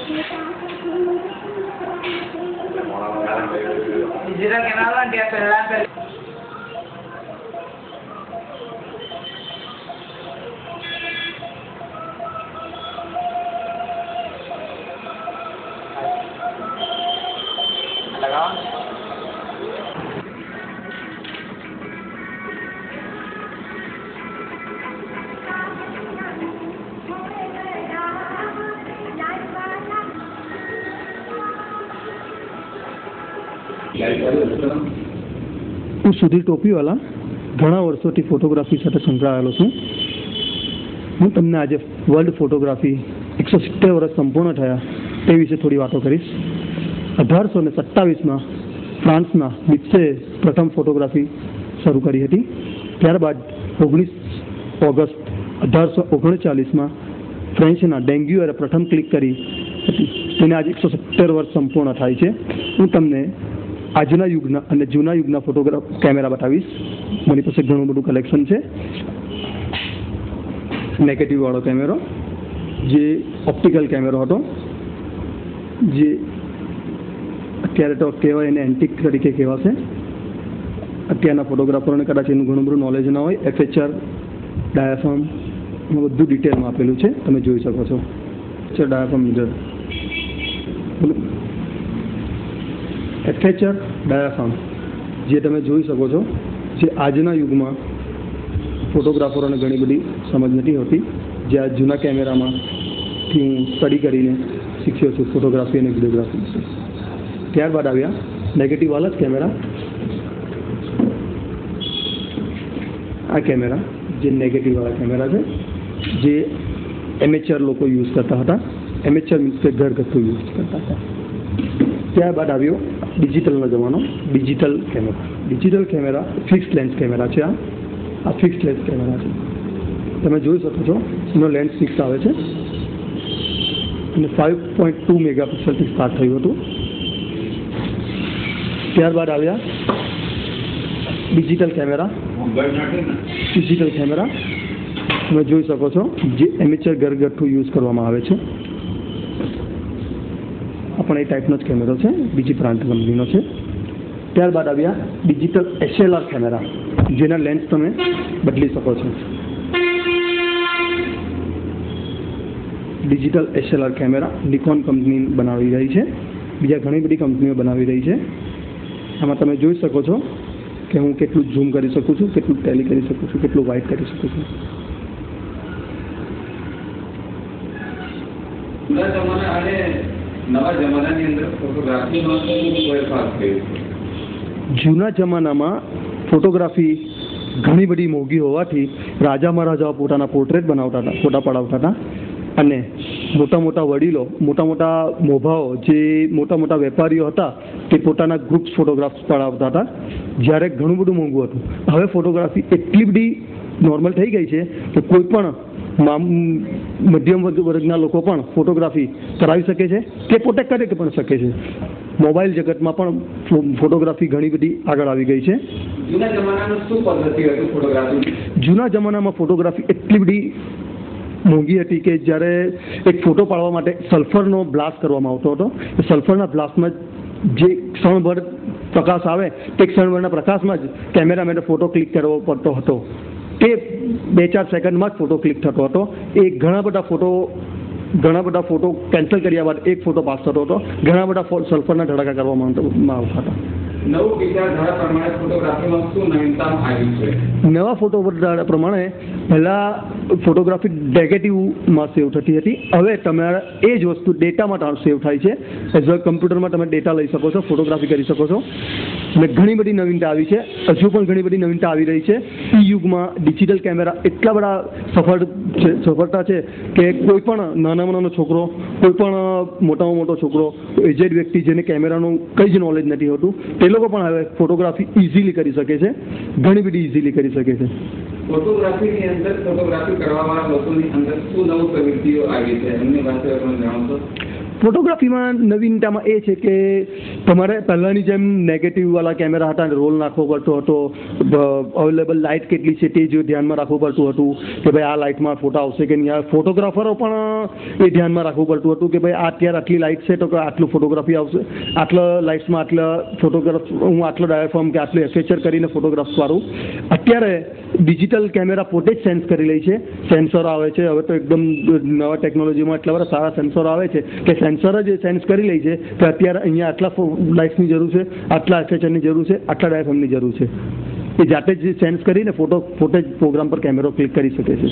Digital camera dia pelan હું સુધીર ટોપીવાલા ઘણા વર્ષોથી ફોટોગ્રાફી સાથે સંકળાયેલો છું. હું તમને આજે વર્લ્ડ ફોટોગ્રાફી 170 વર્ષ સંપૂર્ણ થયા તે વિશે થોડી વાતો કરીશ. 1827માં ફ્રાન્સના બિત્સેએ પ્રથમ ફોટોગ્રાફી શરૂ કરી હતી. ત્યારબાદ 19 ઓગસ્ટ 1839માં ફ્રેન્ચના ડેન્ગ્યુઅરે પ્રથમ ક્લિક કરી હતી. તેને આજે 170 વર્ષ સંપૂર્ણ થાય છે. હું તમને આજના યુગના અને જૂના યુગના કેમેરા બતાવીશ. મારી પાસે ઘણું બધું કલેક્શન છે. નેગેટિવ વાળો કેમેરો, જે ઓપ્ટિકલ કેમેરો હતો, જે અત્યારે તો કહેવાય એને એન્ટિક તરીકે કહેવાશે. અત્યારના ફોટોગ્રાફરોને કદાચ એનું ઘણું બધું નોલેજ ના હોય. FHR, ડાયાફ્રામ, એમાં બધું ડિટેલમાં આપેલું છે, તમે જોઈ શકો છો. ડાયાફ્રામ મિરર, FHR ડાયાફ્રામ જે તમે જોઈ શકો છો, જે આજના યુગમાં ફોટોગ્રાફરોને ઘણી બધી સમજ નથી હોતી, જે આ જૂના કેમેરામાંથી હું સ્ટડી કરીને શીખ્યો છું ફોટોગ્રાફી અને વિડીયોગ્રાફી વિશે. ત્યારબાદ આવ્યા નેગેટિવવાળા જ કેમેરા. આ કેમેરા જે નેગેટિવવાળા કેમેરા છે, જે એમેચર લોકો યુઝ કરતા હતા. એમેચર મીન્સ કે ઘરગથ્થુ યુઝ કરતા હતા. ત્યારબાદ આવ્યો ડિજિટલનો જમાનો. Digital camera fix lens camera છે. આ ફિક્સ લેન્સ કેમેરા છે, તમે જોઈ શકો છો. એનો લેન્સ ફિક્સ આવે છે અને 5.2 મેગાપિક્સલથી સ્ટાર્ટ થયું હતું. ત્યારબાદ આવ્યા ડિજિટલ કેમેરા. તમે જોઈ શકો છો, જે એમેચર ઘરગથ્થુ યુઝ કરવામાં આવે છે. આ પણ એ ટાઈપનો જ કેમેરો છે, બીજી બ્રાન્ડ કંપનીનો છે. ત્યારબાદ આવ્યા ડિજિટલ SLR કેમેરા, જેના લેન્સ તમે બદલી શકો છો. Digital SLR camera Nikon company બનાવી રહી છે. બીજા ઘણી બધી કંપનીઓ બનાવી રહી છે. આમાં તમે જોઈ શકો છો કે હું કેટલું ઝૂમ કરી શકું છું, કેટલું ટેલી કરી શકું છું, કેટલું વાઇડ કરી શકું છું. જૂના જમાનામાં ફોટોગ્રાફી ઘણી બધી મોંઘી હોવાથી રાજા મહારાજાઓ પોતાના પોર્ટ્રેટ બનાવતા હતા, ફોટા પડાવતા હતા. અને મોટા મોટા વડીલો, મોટા મોટા મોભાઓ, જે મોટા મોટા વેપારીઓ હતા, તે પોતાના ગ્રુપ્સ ફોટોગ્રાફ્સ પડાવતા હતા, જ્યારે ઘણું બધું મોંઘું હતું. હવે ફોટોગ્રાફી એટલી બધી નોર્મલ થઈ ગઈ છે કે કોઈ પણ મધ્યમ વર્ગના લોકો પણ ફોટોગ્રાફી કરાવી શકે છે, તે પોતે કરી પણ શકે છે. મોબાઈલ જગતમાં પણ ફોટોગ્રાફી ઘણી બધી આગળ આવી ગઈ છે. જૂના જમાનામાં શું પદ્ધતિ હતી ફોટોગ્રાફી? જૂના જમાનામાં ફોટોગ્રાફી એટલી બધી મોંઘી હતી કે જ્યારે એક ફોટો પાડવા માટે સલ્ફરનો બ્લાસ્ટ કરવામાં આવતો હતો. સલ્ફરના બ્લાસ્ટમાં જે ક્ષણભર પ્રકાશ આવે તે ક્ષણભરના પ્રકાશમાં જ કેમેરામેને ફોટો ક્લિક કરવો પડતો હતો. તે 2-4 સેકન્ડમાં જ ફોટો ક્લિક થતો હતો. એ ઘણા બધા ફોટો કેન્સલ કર્યા બાદ એક ફોટો પાસ થતો હતો. ઘણા બધા સલ્ફરના ધડાકા કરવામાં આવતા હતા. નવું વિચારધારા પ્રમાણે ફોટોગ્રાફીમાં શું નવીનતા આવી છે? નવા ફોટોગ્રાફી પ્રમાણે પહેલાં ફોટોગ્રાફી નેગેટિવમાં સેવ થતી હતી. હવે તમારા એ જ વસ્તુ ડેટામાં સેવ થાય છે. એઝ વેલ કમ્પ્યુટરમાં તમે ડેટા લઈ શકો છો, ફોટોગ્રાફી કરી શકો છો. અને ઘણી બધી નવીનતા આવી છે. હજુ પણ ઘણી બધી નવીનતા આવી રહી છે. એ યુગમાં ડિજિટલ કેમેરા એટલા બધા સફળતા છે કે કોઈ પણ નાનામાં નાનો છોકરો, કોઈ પણ મોટામાં મોટો છોકરો, એજેડ વ્યક્તિ જેને કેમેરાનું કંઈ જ નોલેજ નથી હોતું, તે લોકો પણ હવે ફોટોગ્રાફી ઇઝીલી કરી શકે છે. ઘણી બધી ઇઝીલી કરી શકે છે. ફોટોગ્રાફીની અંદર ફોટોગ્રાફી કરવાવાળા લોકોની અંદર શું નવું પ્રવૃત્તિઓ આવી છે એમની વાત જણાવશો? ફોટોગ્રાફીમાં નવીનતામાં એ છે કે તમારે પહેલાંની જેમ નેગેટિવવાળા કેમેરા હતા રોલ નાખવો પડતો હતો, અવેલેબલ લાઇટ કેટલી છે તે જ ધ્યાનમાં રાખવું પડતું હતું કે ભાઈ આ લાઇટમાં ફોટા આવશે કે નહીં. ફોટોગ્રાફરો પણ એ ધ્યાનમાં રાખવું પડતું હતું કે ભાઈ અત્યારે આટલી લાઇટ છે તો આટલું ફોટોગ્રાફી આવશે, આટલા લાઇટ્સમાં આટલા ફોટોગ્રાફ હું આટલો ડાયાફ્રોમ કે આટલું એફેચર કરીને ફોટોગ્રાફ્સ વાળું. અત્યારે ડિજિટલ કેમેરા પોતે જ સેન્સ કરી લે છે, સેન્સર આવે છે હવે તો એકદમ નવા ટેકનોલોજીમાં એટલા બધા સારા સેન્સર આવે છે કે સેન્સર જ સેન્સ કરી લે છે કે અત્યારે અહીંયા આટલા લાઇટ્સની જરૂર છે, આટલા એફએચઆરની જરૂર છે, આટલા ડાયાફ્રેમની જરૂર છે. એ જાતે જ સેન્સ કરીને પોતે જ પ્રોગ્રામ પર કેમેરો ક્લિક કરી શકે છે.